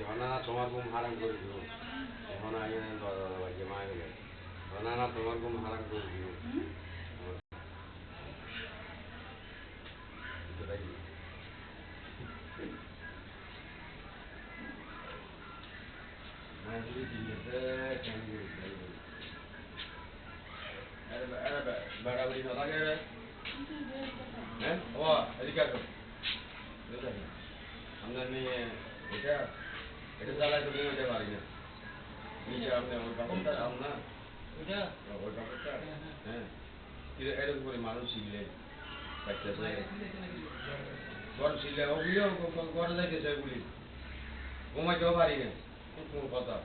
হনা তোমার ঘুম হারাম করে দিও হনা আইনে দরজা বাজে মা গেলে হনা না তোমার ঘুম হারাম করে দিও বেড়াবেড়ি না থাকে হ্যাঁ ও এদিকে আসো আমরা নিয়ে এটা এটা জ্বালায় তো নিতে পারি না নিচে আপনি ওই কাপড়টা আম না ওইটা ওই কাপড়টা হ্যাঁ এরকম করে মানুষ শিখলে ঘর শিখলে ওগুলিও ঘরে যাইতেছে ওগুলি ঘুমাইতেও পারি না কোন কথা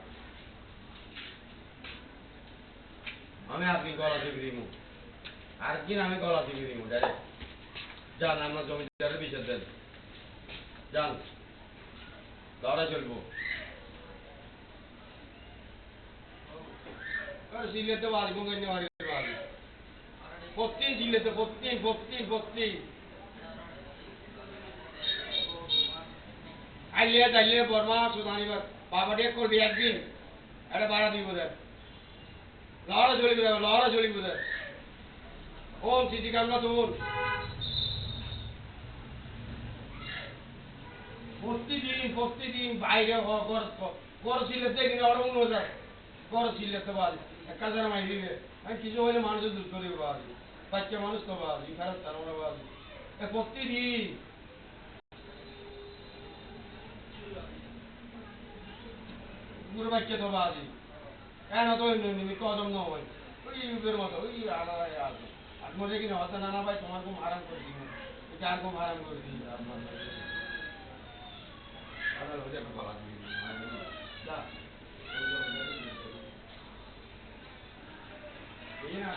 আমি আজকে গলা টিপে দিব আরেকদিন আমি গলা টিপে দিব ডাইরেক্ট যান আমরা জমিদারের বিচার দেন যান লড়াই চলবো সিলেতে বাড়ি গঙ্গাই বাড়ি বাড়ি প্রত্যেক জিল্লেতে প্রত্যেক আইলে বর্মা সুধানিবার বাবাটি করবি একদিন একটা ভাড়া দিব দেয় লড়া চলিব দেয় ওম সিটি কামনা তোর প্রতিদিন বাইরে গড় সিলেতে কিনে ওরা অন্য যায় গড় সিলেতে বাড়ি এক হাজার মাই দিবে আমি কিছু হইলে মানুষের দূর করিব বাড়ি বাচ্চা মানুষ তো বাড়ি ফেরত তার ওরা বাড়ি প্রতিদিন পুরো বাচ্চা তো বাড়ি কেন তো নিমি কদম নয় ওই ইউপের মতো ওই আলাদা আছে আর মনে কিনা হতে না ভাই তোমার ঘুম আরাম করে দিই যার ঘুম আরাম করে দিই আপনার আলাদা হয়ে যাবে বলা দিই যা এই না